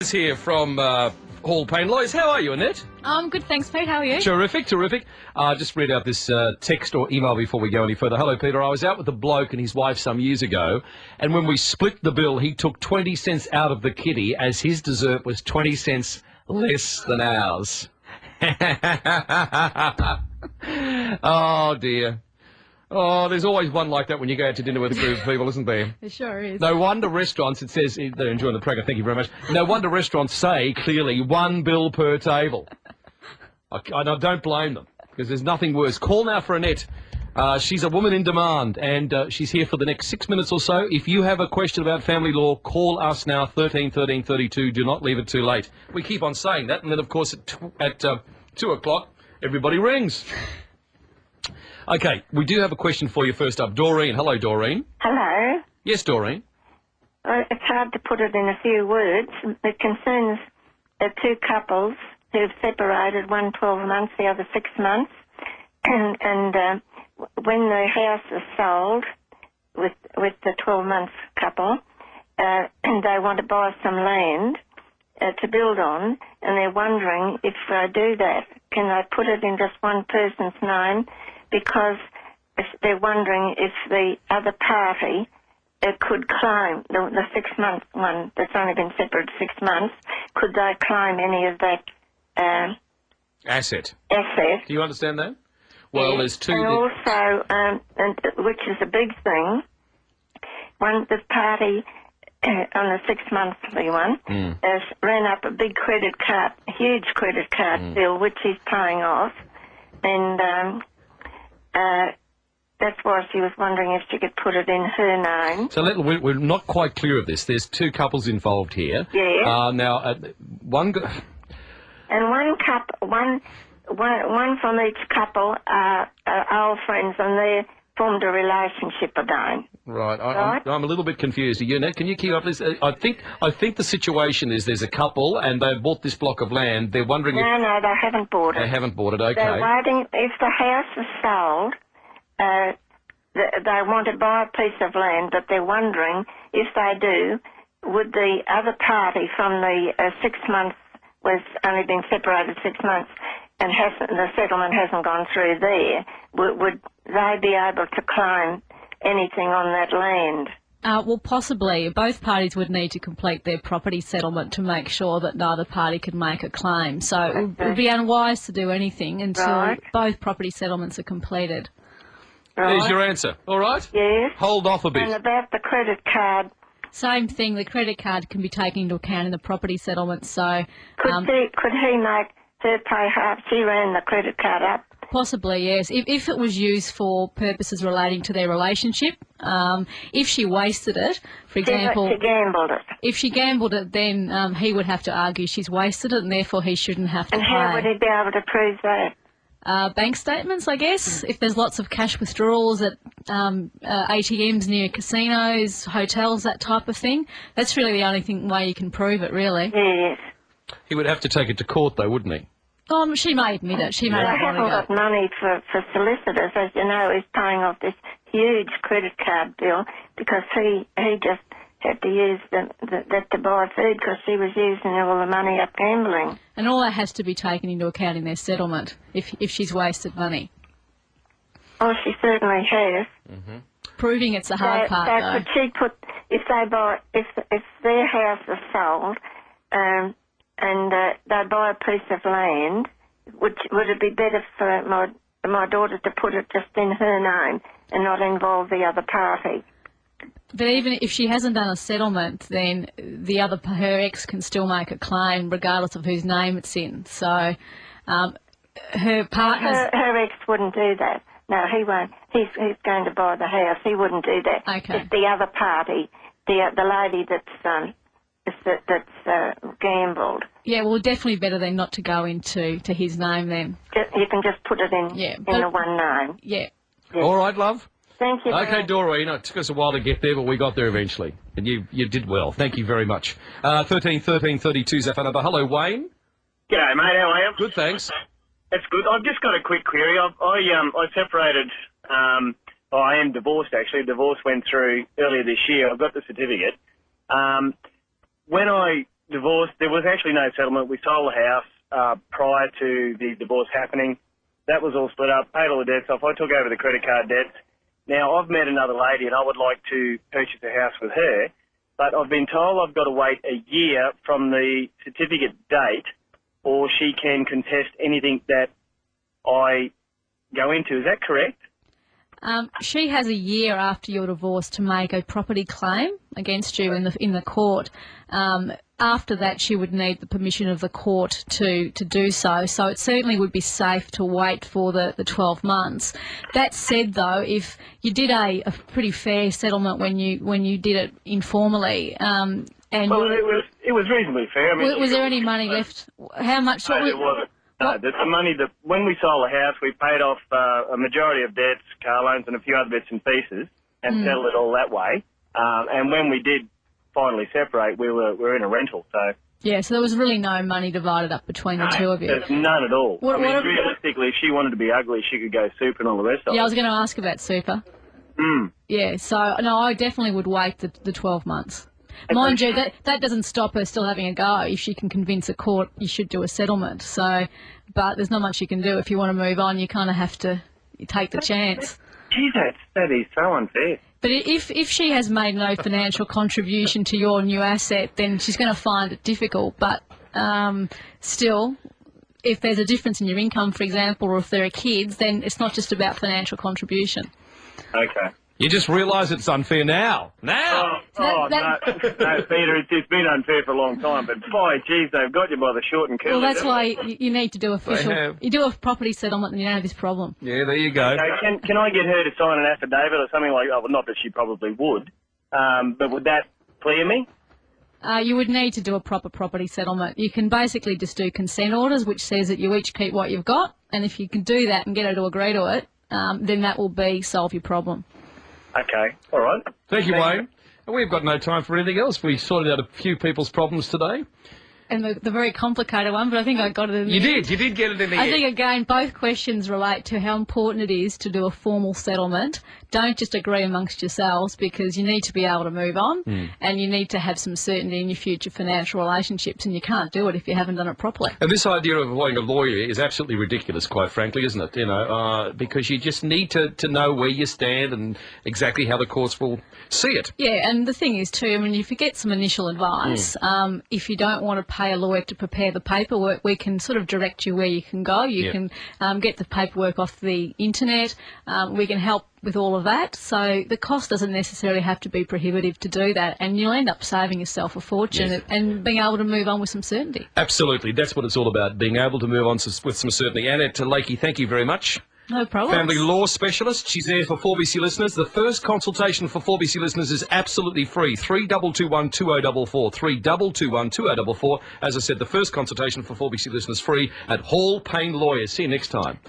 Here from Hall Payne Lawyers. How are you, Annette? Good, thanks, Pete. How are you? Terrific, terrific. Just read out this text or email before we go any further. Hello, Peter. I was out with a bloke and his wife some years ago, and when we split the bill, he took 20 cents out of the kitty as his dessert was 20 cents less than ours. Oh, dear. Oh, there's always one like that when you go out to dinner with a group of people, isn't there? It sure is. No wonder restaurants, it says, they're enjoying the program, thank you very much. No wonder restaurants say, clearly, one bill per table. I don't blame them, because there's nothing worse. Call now for Annette. She's a woman in demand, and she's here for the next 6 minutes or so. If you have a question about family law, call us now, 13 13 32. Do not leave it too late. We keep on saying that, and then, of course, at 2 o'clock, everybody rings. Okay, we do have a question for you first up. Doreen. Hello, Doreen. Hello. Yes, Doreen. It's hard to put it in a few words. It concerns two couples who've separated, one 12 months, the other 6 months. And when the house is sold with the 12-month couple, and they want to buy some land to build on, and they're wondering if they do that, can they put it in just one person's name? Because they're wondering if the other party could claim, the 6 month one that's only been separated 6 months, could they claim any of that Asset. asset? Do you understand that? Well, Yes. there's two... And also, and which is a big thing, the party on the 6 monthly one has ran up a big credit card, huge credit card bill, which he's paying off, and... that's why she was wondering if she could put it in her name. So we're not quite clear of this. There's two couples involved here. Yes. Now, one... And one from each couple are old friends, and they formed a relationship again. Right. Right? I'm a little bit confused. Are you, Annette? Can you keep up this? I think the situation is there's a couple and they've bought this block of land. They're wondering if... No, they haven't bought it. They haven't bought it, okay. They're waiting. If the house is sold, they want to buy a piece of land, but they're wondering if they do, would the other party from the 6 months was only been separated 6 months and the settlement hasn't gone through there, would they be able to claim anything on that land? Well, possibly. Both parties would need to complete their property settlement to make sure that neither party could make a claim. So it would be unwise to do anything until both property settlements are completed. Right. There's your answer. All right? Yes. Hold off a bit. And about the credit card, Same thing. The credit card can be taken into account in the property settlement. So could he make her pay half? She ran the credit card up. possibly, yes. If it was used for purposes relating to their relationship, if she wasted it, for example... She gambled it. If she gambled it, then he would have to argue she's wasted it and therefore he shouldn't have to And pay. how would he be able to prove that? Bank statements, I guess. If there's lots of cash withdrawals at ATMs near casinos, hotels, that type of thing, that's really the only way you can prove it, really. Yes. He would have to take it to court, though, wouldn't he? She may admit it. She may Well, I not haven't want got to go. money for solicitors. As you know, he's paying off this huge credit card bill because he just had to use that to buy food because she was using all the money up gambling. And all that has to be taken into account in their settlement if she's wasted money. Oh, she certainly has. Proving it's the hard part, so though. could she put, if their house is sold and they buy a piece of land, would it be better for my daughter to put it just in her name and not involve the other party? But even if she hasn't done a settlement, then her ex can still make a claim regardless of whose name it's in. So her partner's... Her ex wouldn't do that. No, he won't. He's going to buy the house. He wouldn't do that. Okay. It's the other party, the lady that's gambled. Yeah, well, definitely better than not to go into his name then. You can just put it in the one name. Yeah. Yes. All right, love. Thank you. Okay, Doreen, it took us a while to get there, but we got there eventually. And you did well. Thank you very much. 13 13 32 is our phone number. Hello, Wayne. G'day, mate. How are you? Good, thanks. That's good. I've just got a quick query. I separated. I am divorced, actually. Divorce went through earlier this year. I've got the certificate. When I divorced. There was actually no settlement. We sold the house prior to the divorce happening. That was all split up, paid all the debts off. I took over the credit card debts. Now, I've met another lady and I would like to purchase a house with her, but I've been told I've got to wait a year from the certificate date or she can contest anything that I go into. Is that correct? She has a year after your divorce to make a property claim against you in the court. After that, she would need the permission of the court to do so. So it certainly would be safe to wait for the 12 months. That said, though, if you did a pretty fair settlement when you did it informally, and well, it was reasonably fair. I mean, was there any money left? How much? No, there wasn't. No, the money that when we sold the house, we paid off a majority of debts, car loans, and a few other bits and pieces, and settled it all that way. And when we did finally separate, we were in a rental. So yeah, so there was really no money divided up between the two of you. There's none at all. Realistically, if she wanted to be ugly, she could go super and all the rest of it. Yeah, I was going to ask about super. Yeah, so no, I definitely would wait the 12 months. Mind you, that doesn't stop her still having a go. If she can convince a court, you should do a settlement. So, but there's not much you can do. If you want to move on, you kind of have to take the chance. Geez, that is so unfair. But if she has made no financial contribution to your new asset, then she's going to find it difficult. But still, if there's a difference in your income, for example, or if there are kids, then it's not just about financial contribution. Okay. You just realise it's unfair now. Now! No, Peter, it's been unfair for a long time, but boy, geez, they've got you by the short and curly. Well, that's why you need to do official. You do a property settlement and you don't have this problem. Yeah, there you go. Okay, can I get her to sign an affidavit or something like that? Well, not that she probably would, but would that clear me? You would need to do a proper property settlement. You can basically just do consent orders, which says that you each keep what you've got, and if you can do that and get her to agree to it, then that will solve your problem. Okay, all right. Thank you, Wayne. And we've got no time for anything else. We sorted out a few people's problems today. And the very complicated one, but I think I got it in the end. You did get it in the end. I think, again, both questions relate to how important it is to do a formal settlement. Don't just agree amongst yourselves, because you need to be able to move on and you need to have some certainty in your future financial relationships, and you can't do it if you haven't done it properly. And this idea of avoiding a lawyer is absolutely ridiculous, quite frankly, isn't it? You know, because you just need to know where you stand and exactly how the courts will see it. Yeah, and the thing is too, I mean, if you get some initial advice, if you don't want to pay a lawyer to prepare the paperwork, we can sort of direct you where you can go. You can get the paperwork off the internet. We can help with all of that. So the cost doesn't necessarily have to be prohibitive to do that, and you'll end up saving yourself a fortune and being able to move on with some certainty. Absolutely. That's what it's all about, being able to move on with some certainty. Annette Lakey, thank you very much. No problem. Family law specialist. She's there for 4BC listeners. The first consultation for 4BC listeners is absolutely free. 3221 2044. 3221 2044. As I said, the first consultation for 4BC listeners free at Hall Payne Lawyers. See you next time.